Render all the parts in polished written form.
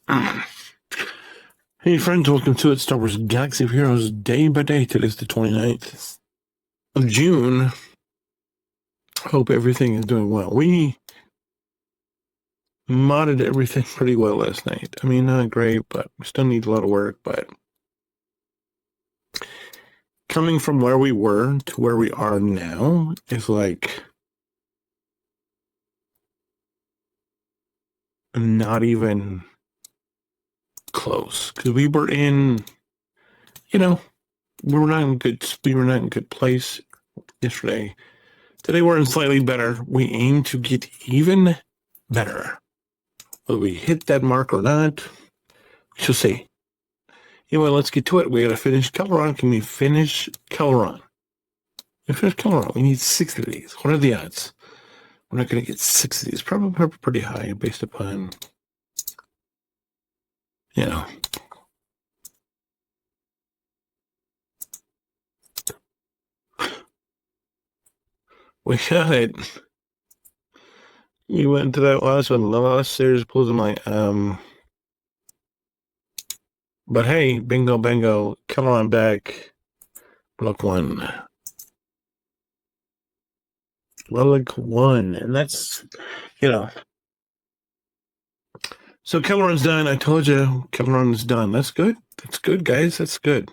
Hey friends, welcome to it, Star Wars Galaxy of Heroes Day by Day. Today's the 29th of June. Hope everything is doing well. We modded everything pretty well last night. I mean, not great, but we still need a lot of work. But coming from where we were to where we are now is like not even close. Because we were in, we were not in good place yesterday. Today we're in slightly better. We aim to get even better. Whether we hit that mark or not, we shall see. Anyway, let's get to it. We gotta finish Celeron. Can we finish Celeron? We finish Celeron. We need 6 of these. What are the odds? We're not gonna get 6 of these. Probably pretty high based upon, you know. We got it. We went to that last one. The last series pulls in my But hey, bingo bango, Celeron back. Block 1. Relic 1. And that's, So Celeron's done. I told you Celeron's done. That's good. That's good, guys. That's good.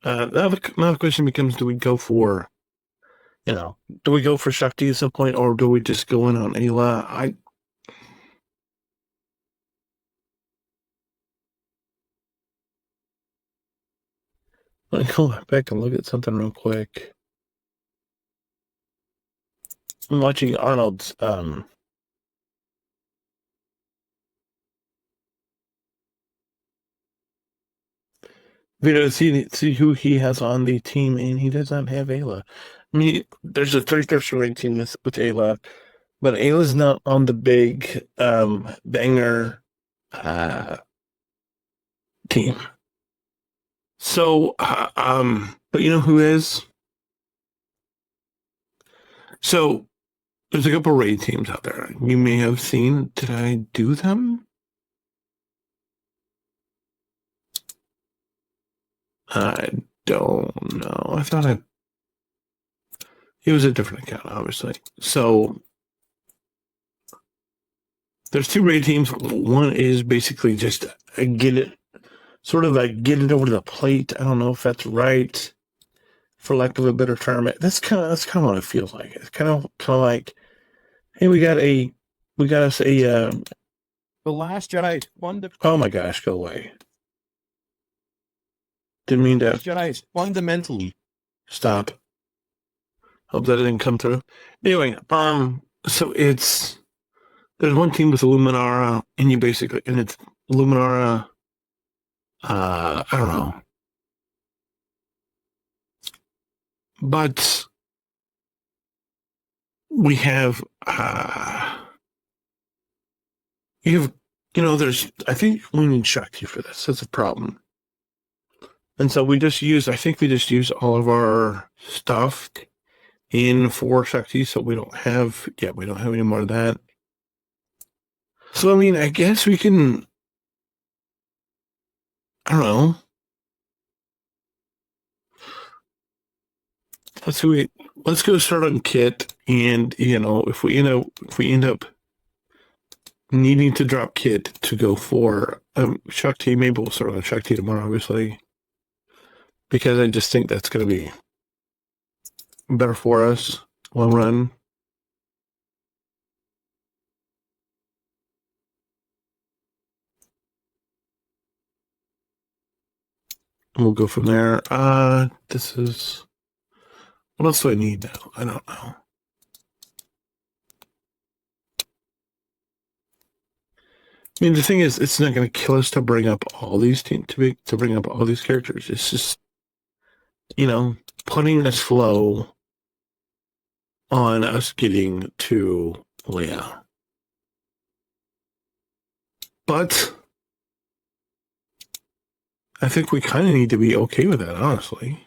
Now the question becomes, do we go for Shakti at some point, or do we just go in on Ayla? Let me go back and look at something real quick. I'm watching Arnold's video to see who he has on the team, and he does not have Ayla. I mean, there's a 30-person ranked team with Ayla, but Ayla's not on the big banger team. So, but you know who is? So, there's a couple raid teams out there. You may have seen. Did I do them? I don't know. I thought it was a different account, obviously. So, there's 2 raid teams. One is basically just get it over the plate. I don't know if that's right, for lack of a better term. That's kind of what it feels like. It's kind of like, hey, we got us a The Last Jedi oh my gosh, go away. Didn't mean to. Jedi fundamentally Stop. Hope that didn't come through. Anyway, so there's one team with Luminara, and it's Luminara. I don't know, but we have I think we need Shakti for this. That's a problem. And so we just use all of our stuff in for Shakti, so we don't have any more of that. So I mean, I guess we can, I don't know. Let's go start on Kit, and if we end up needing to drop Kit to go for Shakti, maybe we'll start on Shakti tomorrow, obviously, because I just think that's going to be better for us long run. And we'll go from there. This is, what else do I need now? I don't know. I mean, the thing is, it's not going to kill us to bring up all these to bring up all these characters. It's just, putting this flow on us getting to Leia. But I think we kind of need to be okay with that, honestly.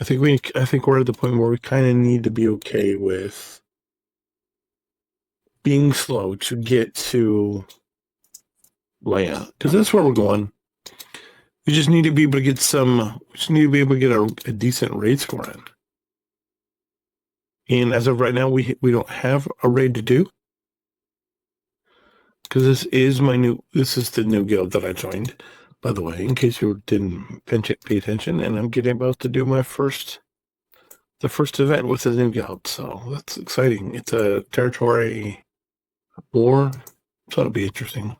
I think we're at the point where we kind of need to be okay with being slow to get to Leia, because that's where we're going. We just need to be able to get a decent raid score in. And as of right now, we don't have a raid to do. Because this is the new guild that I joined, by the way, in case you didn't pay attention, and I'm getting about to do the first event with the new guild, so that's exciting. It's a territory war, so it'll be interesting.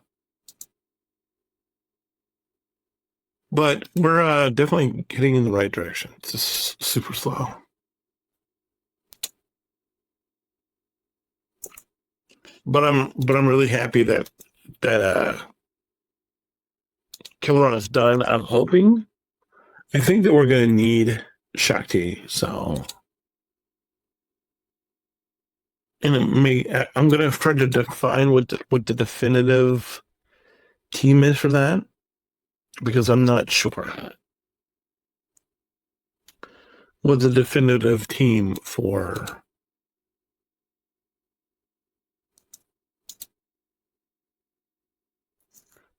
But we're definitely heading in the right direction. It's just super slow. But I'm really happy that Killeron is done. I think that we're going to need Shakti. So, and I'm going to try to define what the definitive team is for that, because I'm not sure what the definitive team for.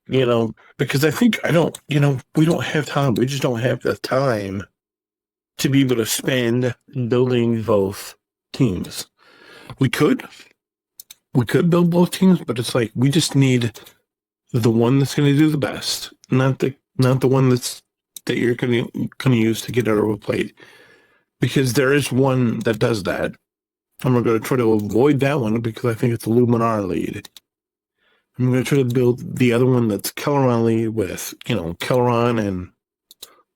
Because we don't have time. We just don't have the time to be able to spend building both teams. We could build both teams, but it's like we just need the one that's going to do the best, not the one that you're going to use to get it over plate. Because there is one that does that, and we're going to try to avoid that one because I think it's a Luminar lead. I'm going to try to build the other one that's Kelleron lead with, Kelleron and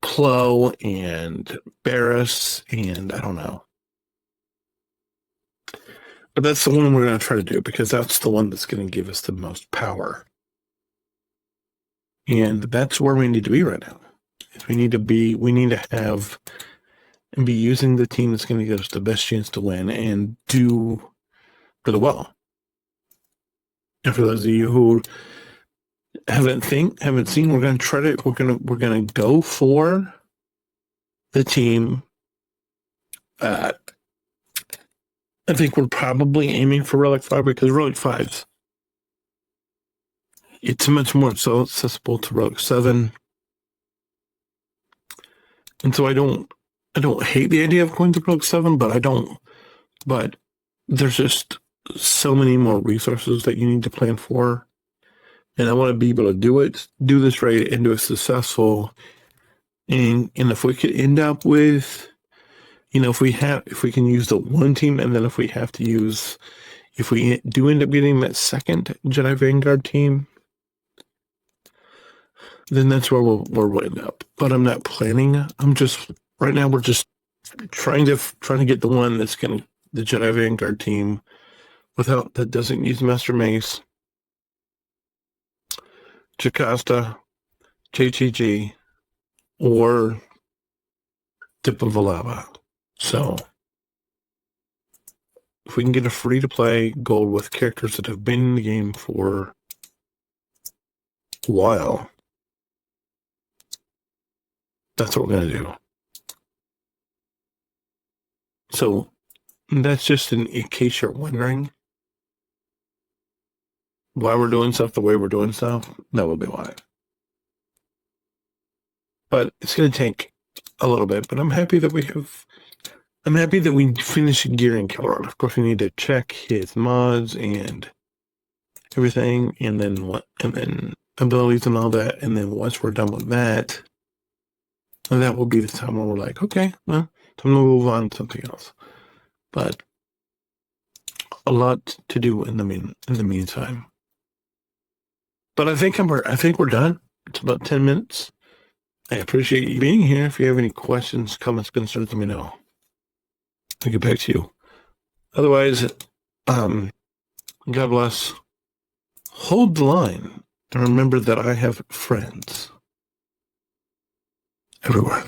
Plo and Barris and I don't know. But that's the one we're going to try to do because that's the one that's going to give us the most power. And that's where we need to be right now. We need to have and be using the team that's going to give us the best chance to win and do really well. And for those of you who haven't seen, we're going to go for the team. I think we're probably aiming for Relic 5 because Relic 5's it's much more so accessible to Relic 7. And so I don't hate the idea of going to Relic 7, but there's just so many more resources that you need to plan for. And I want to be able to do this raid and do it successful. And if we could end up with, if we can use the one team, and then if we do end up getting that second Jedi Vanguard team, then that's where we'll end up. But I'm not planning. Right now we're just trying to get the one that's the Jedi Vanguard team that doesn't use Master Mace, Jocasta, JTG, or Tip of Valava. So if we can get a free-to-play gold with characters that have been in the game for a while, that's what we're going to do. So that's just in case you're wondering why we're doing stuff the way we're doing stuff, that will be why. But it's going to take a little bit, but I'm happy that we finished gearing Kelleron. Of course, we need to check his mods and everything, and then abilities and all that. And then once we're done with that, and that will be the time when we're like, okay, well, time to move on to something else. But a lot to do in the meantime. But I think we're done. It's about 10 minutes. I appreciate you being here. If you have any questions, comments, concerns, let me know. I'll get back to you. Otherwise, God bless. Hold the line. And remember that I have friends everywhere.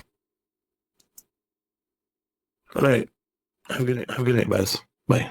All right. Have a good night, guys. Bye.